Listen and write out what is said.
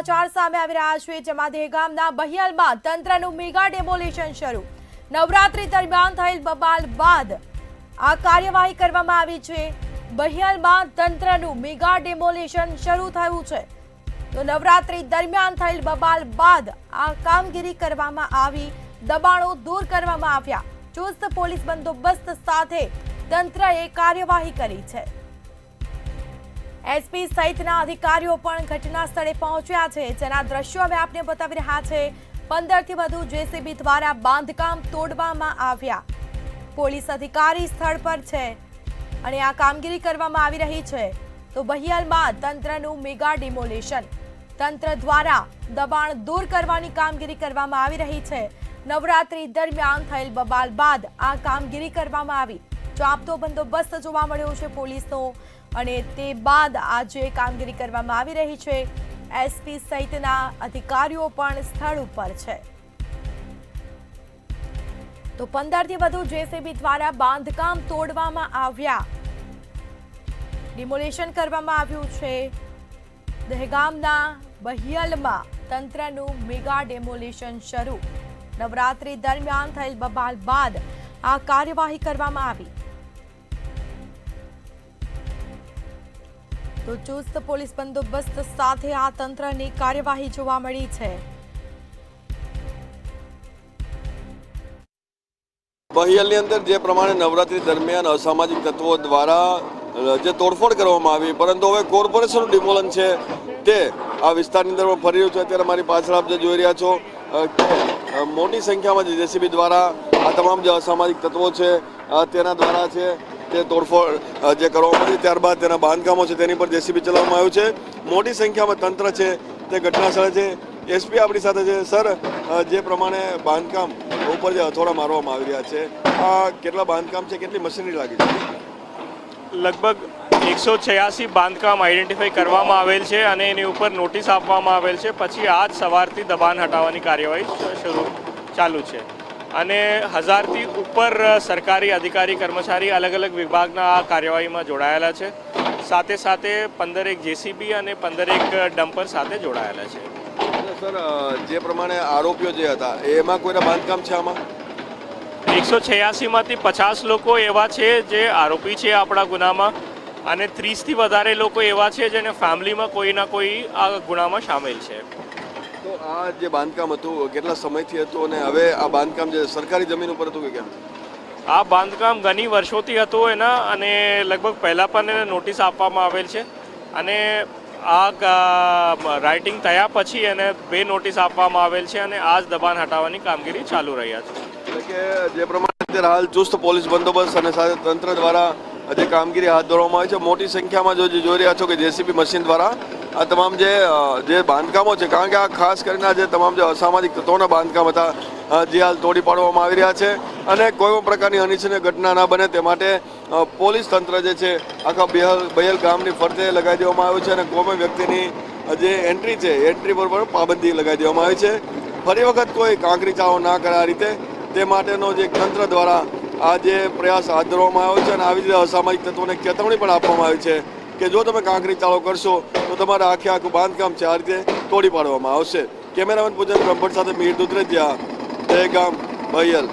સમાચાર સામે આવી રહ્યા છે, જેમાં દહેગામના બહિયાલમાં તંત્રનું મેગા ડેમોલિશન શરૂ। નવરાત્રી દરમિયાન થયેલ બબાલ બાદ આ કાર્યવાહી કરવામાં આવી છે। બહિયાલમાં તંત્રનું મેગા ડેમોલિશન શરૂ થયું છે। તો નવરાત્રી દરમિયાન થયેલ બબાલ બાદ આ કામગીરી કરવામાં આવી, દબાણો દૂર કરવામાં આવ્યા। ચુસ્ત પોલીસ બંદોબસ્ત સાથે તંત્રએ કાર્યવાહી કરી છે। એસપી સહિતના અધિકારીઓ પણ ઘટના સ્થળે પહોંચ્યા છે, જેના દ્રશ્યો અમે આપને બતાવી રહ્યા છે। 15 થી વધુ જેસીબી દ્વારા બાંધકામ તોડવામાં આવ્યા। પોલીસ અધિકારી સ્થળ પર છે અને આ કામગીરી કરવામાં આવી રહી છે। તો બહિયાલમાં તંત્રનું મેગા ડિમોલિશન, તંત્ર દ્વારા દબાણ દૂર કરવાની કામગીરી કરવામાં આવી રહી છે। નવરાત્રી દરમિયાન થયેલ બબાલ બાદ આ કામગીરી કરવામાં આવી। ચાંપતો બંદોબસ્ત જોવા મળ્યો છે પોલીસનો, અને તે બાદ આજે કામગીરી કરવામાં આવી રહી છે। એસપી સહિતના અધિકારીઓ પણ સ્થળ ઉપર છે। તો 15 થી વધુ જેસીબી દ્વારા બાંધકામ તોડવામાં આવ્યા, ડિમોલિશન કરવામાં આવ્યું છે। દહેગામના બહિયાલમાં તંત્રનું મેગા ડેમોલિશન શરૂ। નવરાત્રી દરમિયાન થયેલ બબાલ બાદ આ કાર્યવાહી કરવામાં આવી। તો ચુસ્ત પોલીસ બંદોબસ્ત સાથે આ તંત્રની કાર્યવાહી જોવા મળી છે। બહિયાલની અંદર જે પ્રમાણે નવરાત્રી દરમિયાન અસામાજિક તત્વો દ્વારા જે તોડફોડ કરવામાં આવી, પરંતુ હવે કોર્પોરેશનનું ડિમોલન છે તે આ વિસ્તારની અંદર ફરી રહ્યું છે। અત્યારે મારી પાછળ આપ જે જોઈ રહ્યા છો કે મોટી સંખ્યામાં જેસીબી દ્વારા આ તમામ જે અસામાજિક તત્વો છે તેના દ્વારા છે તે તોડફોડ જે કરવામાં આવી, ત્યારબાદ તેના બાંધકામો છે તેની પર જેસીબી ચલાવવામાં આવ્યું છે। મોટી સંખ્યામાં તંત્ર છે તે ઘટના સ્થળે છે। એસપી આપણી સાથે છે। સર, જે પ્રમાણે બાંધકામ ઉપર જે હથોડા મારવામાં આવી રહ્યા છે, આ કેટલા બાંધકામ છે, કેટલી મશીનરી લાગી છે? લગભગ 186 બાંધકામ આઈડેન્ટિફાઈ કરવામાં આવેલ છે અને એની ઉપર નોટિસ આપવામાં આવેલ છે। પછી આજ સવારથી દબાણ હટાવવાની કાર્યવાહી ચાલુ છે અને 1000થી ઉપર સરકારી અધિકારી કર્મચારી અલગ અલગ વિભાગના આ કાર્યવાહીમાં જોડાયેલા છે। સાથે સાથે 15 જેસીબી અને 15 ડમ્પર સાથે જોડાયેલા છે। સર, જે પ્રમાણે આરોપીઓ જે હતા એમાં કોઈના બાંધકામ છે આમાં? 186માંથી 50 લોકો એવા છે જે આરોપી છે આપણા ગુનામાં, અને 30થી વધારે લોકો એવા છે જેને ફેમિલીમાં કોઈ ના કોઈ આ ગુનામાં સામેલ છે। તો આ જે બાંધકામ હતું કેટલા સમયથી હતું, અને હવે આ બાંધકામ જે સરકારી જમીન ઉપર હતું કે કેમ? આ બાંધકામ ઘણી વર્ષોથી હતું એના, અને લગભગ પહેલાં પણ એને નોટિસ આપવામાં આવેલ છે, અને આ રાઇટિંગ થયા પછી એને 2 નોટિસ આપવામાં આવેલ છે, અને આજ દબાણ હટાવવાની કામગીરી ચાલુ રહ્યા છે। એટલે કે જે પ્રમાણે અત્યારે હાલ ચુસ્ત પોલીસ બંદોબસ્ત અને સાથે તંત્ર દ્વારા જે કામગીરી હાથ ધરવામાં આવી છે, મોટી સંખ્યામાં જોઈ રહ્યા છો કે જેસીબી મશીન દ્વારા આ તમામ જે બાંધકામો છે, કારણ કે આ ખાસ કરીને જે તમામ જે અસામાજિક તત્વોના બાંધકામ હતા જે હાલ તોડી પાડવામાં આવી રહ્યા છે, અને કોઈ પણ પ્રકારની અનિચ્છનીય ઘટના ના બને તે માટે પોલીસ તંત્ર જે છે આખા બહિયાલ ગામની ફરતે લગાવી દેવામાં આવ્યું છે, અને કોઈ પણ વ્યક્તિની જે એન્ટ્રી છે એન્ટ્રી પર પણ પાબંદી લગાવી દેવામાં આવી છે। ફરી વખત કોઈ કાંકરી ચાળો ના કરે આ રીતે, તે માટેનો જે તંત્ર દ્વારા આ જે પ્રયાસ હાથ ધરવામાં આવ્યો છે, અને આવી રીતે અસામાજિક તત્વોને ચેતવણી પણ આપવામાં આવી છે કે જો તમે કાંકરી ચાળો કરશો તો તમારે આખું બાંધકામ છે આ રીતે તોડી પાડવામાં આવશે। કેમેરામેન પૂજન બ્રહ્મભટ્ટ સાથે મીર દુધરેજિયા, દહેગામ, બહિયાલ।